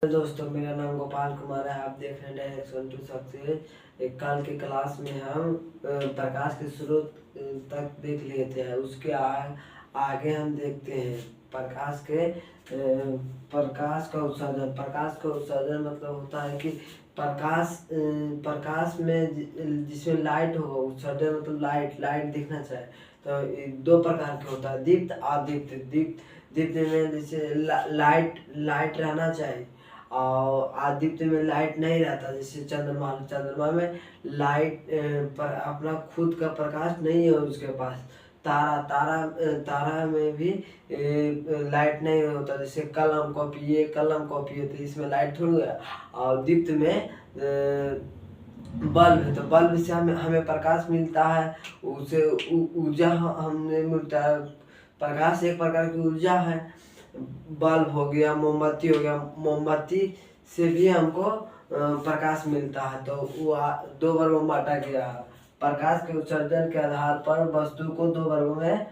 दोस्तों, मेरा नाम गोपाल कुमार है। आप देख रहे हैं डायरेक्शन टू सक्सेस। एक कल की क्लास में हम प्रकाश के स्रोत तक देख लिए थे। उसके आगे हम देखते हैं प्रकाश का उत्सर्जन। प्रकाश का उत्सर्जन मतलब होता है कि प्रकाश में जिसमें लाइट हो, उत्सर्जन मतलब लाइट दिखना चाहिए। तो दो प्रकार के होता है, दीप्त अदीप्त। दीप्त में जैसे लाइट रहना चाहिए और आदित्य में लाइट नहीं रहता। जैसे चंद्रमा में लाइट पर अपना खुद का प्रकाश नहीं है उसके पास। तारा में भी लाइट नहीं होता। जैसे कलम कॉपी होती है, इसमें लाइट थोड़ी है। और दीप्त में बल्ब है, तो बल्ब से हमें प्रकाश मिलता है। उसे ऊर्जा हमें मिलता है। प्रकाश एक प्रकार की ऊर्जा है। बल्ब हो गया, मोमबत्ती हो गया, मोमबत्ती से भी हमको प्रकाश मिलता है। तो वो दो वर्गों में बांटा गया है। प्रकाश के उत्सर्जन के आधार पर वस्तु को दो वर्गों में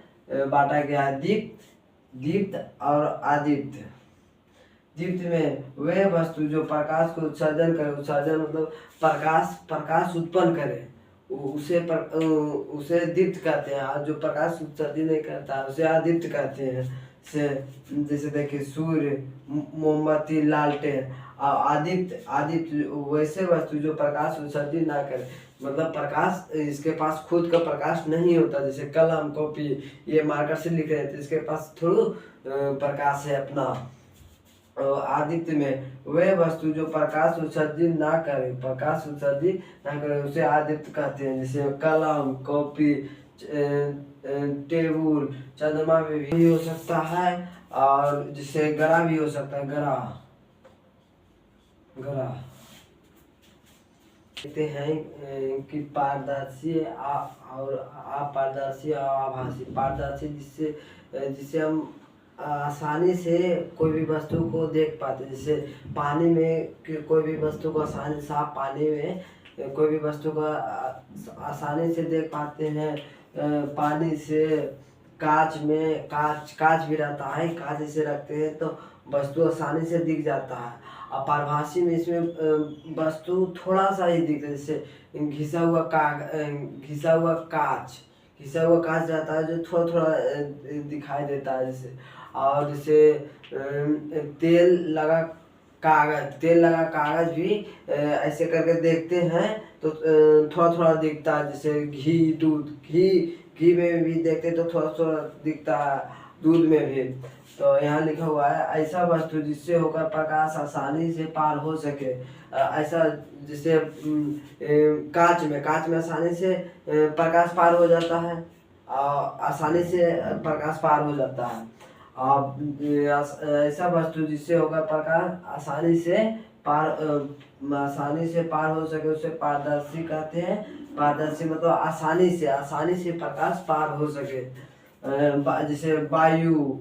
बांटा गया है, दीप्त और अदीप्त। दीप्त में वे वस्तु जो प्रकाश को उत्सर्जन करे, उत्सर्जन मतलब प्रकाश उत्पन्न करे, उसे दीप्त कहते हैं। और जो प्रकाश उत्सर्जन नहीं करता उसे अदीप्त कहते हैं। से जैसे देखिए सूर्य, मोमबत्ती, लालटेन। और आदित्य वैसे वस्तु जो प्रकाश उत्सर्जित ना करे, मतलब प्रकाश इसके पास खुद का प्रकाश नहीं होता। जैसे कलम कॉपी ये मार्कर से लिख रहे थे, इसके पास थोड़ा प्रकाश है अपना। आदित्य में वे वस्तु जो प्रकाश उत्सर्जित ना करे उसे आदित्य कहते हैं। जैसे कलम कॉपी, टेबुल। चंद्रमा में भी हो सकता है और जिससे ग्रह भी हो सकता है, ग्रह। देखते हैं कि पारदर्शी और अपारदर्शी और आभासी। पारदर्शी जिससे हम आसानी से कोई भी वस्तु को देख पाते हैं। जैसे पानी में कोई भी वस्तु को आसानी, साफ पानी में कोई भी वस्तु को आसानी से देख पाते हैं। पानी से कांच में कांच भी रहता है, कांच इसे रखते हैं तो वस्तु आसानी से दिख जाता है। और पारभासी में इसमें वस्तु थोड़ा सा ही दिखता है। जैसे घिसा हुआ कांच रहता है जो थोड़ा थोड़ा दिखाई देता है। जैसे और जैसे तेल लगा कागज भी ऐसे करके देखते हैं तो थोड़ा थोड़ा दिखता है। जैसे घी में भी देखते तो थोड़ा थोड़ा दिखता है, दूध में भी। तो यहाँ लिखा हुआ है ऐसा वस्तु जिससे होकर प्रकाश आसानी से पार हो सके। ऐसा जैसे कांच में आसानी से प्रकाश पार हो जाता है, आसानी से प्रकाश पार हो जाता है। ऐसा वस्तु जिससे होकर प्रकाश आसानी से पार हो सके उसे पारदर्शी कहते हैं। पारदर्शी मतलब आसानी से प्रकाश पार हो सके। जैसे वायु,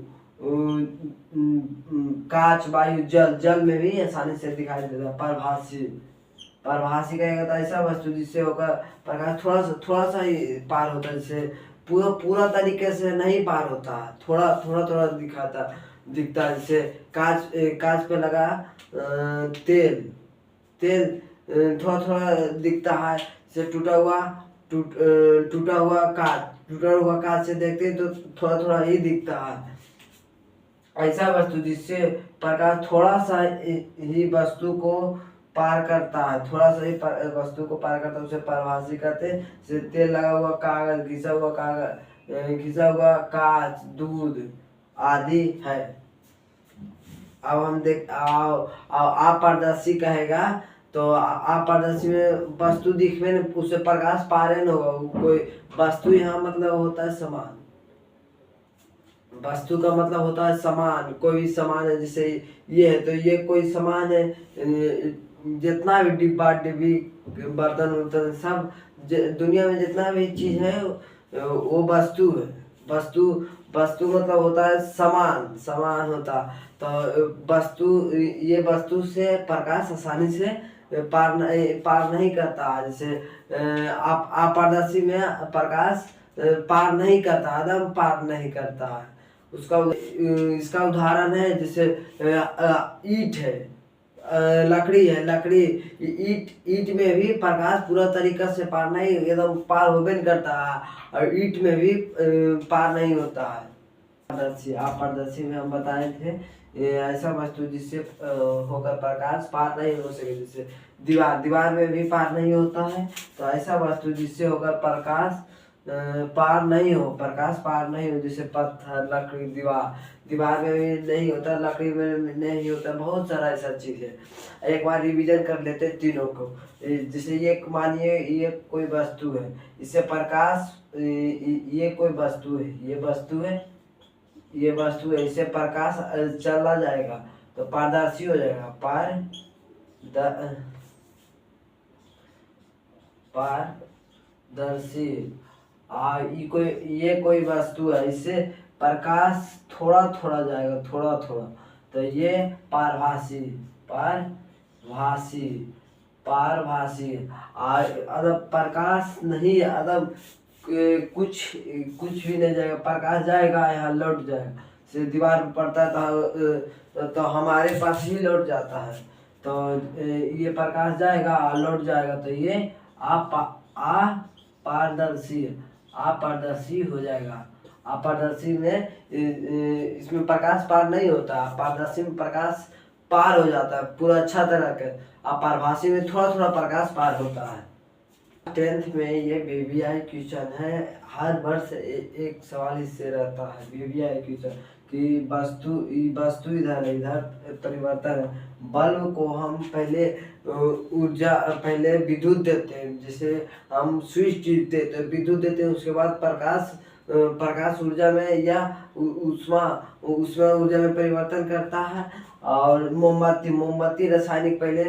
कांच, वायु, जल में भी आसानी से दिखाई देता है। परभासी का कहता है ऐसा वस्तु जिससे होकर प्रकाश थोड़ा सा ही पार होता है। जैसे पूरा तरीके से नहीं पार होता, थोड़ा दिखता है। जैसे कांच पे लगा तेल थोड़ा थोड़ा दिखता है। जैसे टूटा हुआ कांच से देखते हैं तो थोड़ा थोड़ा ही दिखता है। ऐसा वस्तु जिससे प्रकाश थोड़ा सा ही वस्तु को पार करता है, वस्तु को पार करता है उसे पारभासी कहते हैं। जैसे तेल लगा हुआ कागज, घिसा हुआ कांच, दूध आदि है। अब हम अपारदर्शी कहेगा तो अपारदर्शी में वस्तु दिखने में उसे प्रकाश पारे न होगा। कोई वस्तु यहाँ मतलब होता है समान। वस्तु का मतलब होता है समान, कोई भी समान है। जैसे ये है तो ये कोई समान है। जितना भी डिब्बा डिब्बी, बर्तन सब दुनिया में जितना भी चीज है वो वस्तु है। वस्तु मतलब होता है समान होता। तो ये वस्तु से प्रकाश आसानी से पार नहीं करता। जैसे अपारदर्शी में प्रकाश पार नहीं करता, आदम पार नहीं करता है। इसका उदाहरण है जैसे ईंट है। लकड़ी है, लकड़ी ईट ईट में भी प्रकाश पूरा तरीका से पार नहीं, एकदम पार होबे नहीं करता है, और ईट में भी पार नहीं होता है। पारदर्शी, अपारदर्शी में हम बताए थे, ये ऐसा वस्तु जिससे होकर प्रकाश पार नहीं हो सके, जैसे दीवार, दीवार में भी पार नहीं होता है। तो ऐसा वस्तु जिससे होकर प्रकाश पार नहीं हो, प्रकाश पार नहीं हो, जैसे पत्थर, लकड़ी, दीवार, दीवार में भी नहीं होता, लकड़ी में नहीं होता, बहुत सारा ऐसा चीज है। एक बार रिवीजन कर लेते तीनों को। जैसे ये मानिए ये कोई वस्तु है, इससे प्रकाश, ये कोई वस्तु है, ये वस्तु है, ये वस्तु है, इससे प्रकाश चला जाएगा तो पारदर्शी हो जाएगा। पारदर्शी। ये कोई वस्तु है, इससे प्रकाश थोड़ा थोड़ा जाएगा, थोड़ा थोड़ा, तो ये पारभासी। पारभासी, पारभासी। अदब प्रकाश नहीं, अदब कुछ कुछ भी नहीं जाएगा, प्रकाश जाएगा यहाँ लौट जाएगा, से दीवार पर पड़ता है तो हमारे पास ही लौट जाता है, तो ये प्रकाश जाएगा लौट जाएगा, तो ये अपारदर्शी, अपारदर्शी हो जाएगा। अपारदर्शी में इसमें प्रकाश पार नहीं होता, अपारदर्शी में प्रकाश पार हो जाता है पूरा अच्छा तरह के, अपारभासी में थोड़ा थोड़ा प्रकाश पार होता है। 10th में ये वीवीआई क्वेश्चन है, हर वर्ष एक सवाल इससे रहता है वीवीआई क्वेश्चन कि वस्तु इधर है, इधर परिवर्तन है। बल्ब को हम पहले ऊर्जा, पहले विद्युत देते हैं, जैसे हम स्विच देते हैं विद्युत देते हैं, उसके बाद प्रकाश ऊर्जा में या उष्मा ऊर्जा में परिवर्तन करता है। और मोमबत्ती रासायनिक, पहले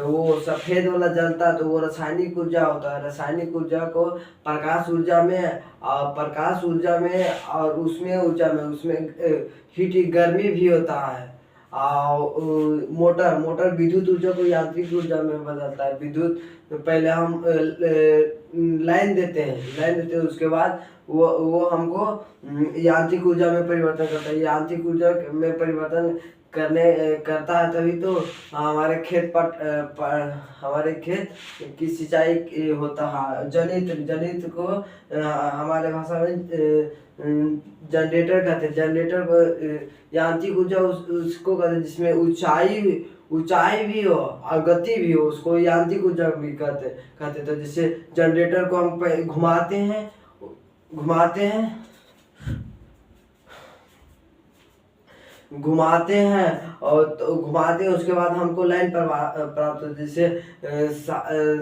वो सफेद वाला जलता तो वो रासायनिक ऊर्जा होता है, रासायनिक ऊर्जा को प्रकाश ऊर्जा में, और प्रकाश ऊर्जा में और उसमें हीट, गर्मी भी होता है। और मोटर विद्युत ऊर्जा को यांत्रिक ऊर्जा में बदलता है। विद्युत पहले हम लाइन देते हैं, उसके बाद वो हमको यांत्रिक ऊर्जा में परिवर्तन करता है। यांत्रिक ऊर्जा में परिवर्तन करता है, तभी तो हमारे खेत की सिंचाई होता है। जनित को हमारे भाषा में जनरेटर कहते हैं। जनरेटर को यांत्रिक ऊर्जा उसको कहते हैं जिसमें ऊंचाई भी हो और गति भी हो, उसको यांत्रिक ऊर्जा भी कहते। तो जैसे जनरेटर को हम घुमाते हैं और तो घुमाते हैं, उसके बाद हमको लाइन प्राप्त होती है। जैसे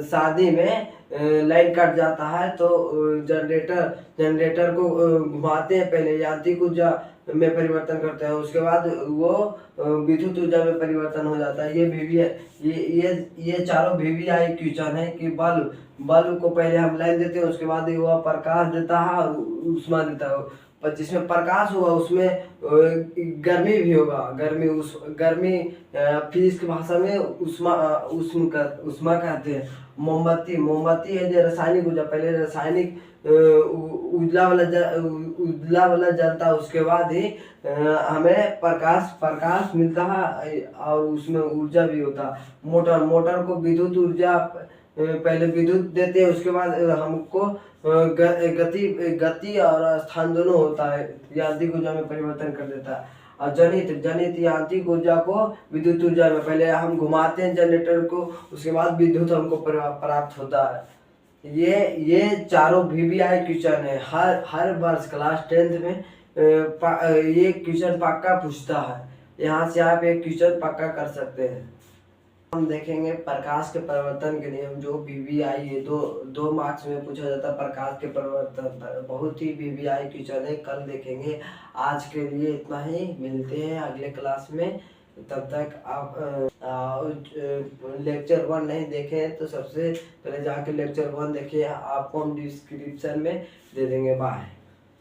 शादी में लाइन कट जाता है तो जनरेटर को घुमाते हैं, पहले यांत्रिक ऊर्जा में परिवर्तन करते हैं, उसके बाद वो विद्युत ऊर्जा में परिवर्तन हो जाता है। ये चारों वीवीआई क्वेश्चन है कि बल्ब को पहले हम लाइन देते हैं, उसके बाद वो प्रकाश देता है और उष्मा देता है। पर जिसमें प्रकाश होगा उसमें गर्मी भी होगा, गर्मी फिजिक्स की भाषा में उष्मा कहते हैं। मोमबत्ती है जो रासायनिक ऊर्जा, पहले रासायनिक उजला वाला जलता है, उसके बाद ही हमें प्रकाश मिलता है और उसमें ऊर्जा भी होता है। मोटर को विद्युत ऊर्जा, पहले विद्युत देते हैं, उसके बाद हमको गति और स्थान दोनों होता है, यांत्रिक ऊर्जा में परिवर्तन कर देता है। और जनित यांत्रिक ऊर्जा को विद्युत ऊर्जा में, पहले हम घुमाते हैं जनरेटर को, उसके बाद विद्युत हमको प्राप्त होता है। ये चारों वीवीआई क्वेश्चन है, हर वर्ष क्लास 10th में ये क्वेश्चन पक्का पूछता है, यहाँ से आप एक क्वेश्चन पक्का कर सकते हैं। हम देखेंगे प्रकाश के परिवर्तन के नियम, जो वीवीआई है, दो मार्क्स में पूछा जाता है प्रकाश के परिवर्तन पर। बहुत ही वीवीआई क्वेश्चन है, कल देखेंगे। आज के लिए इतना ही, मिलते हैं अगले क्लास में। तब तक आप लेक्चर 1 नहीं देखे तो सबसे पहले जाके लेक्चर 1 देखिए, आपको हम डिस्क्रिप्शन में दे देंगे। बाय।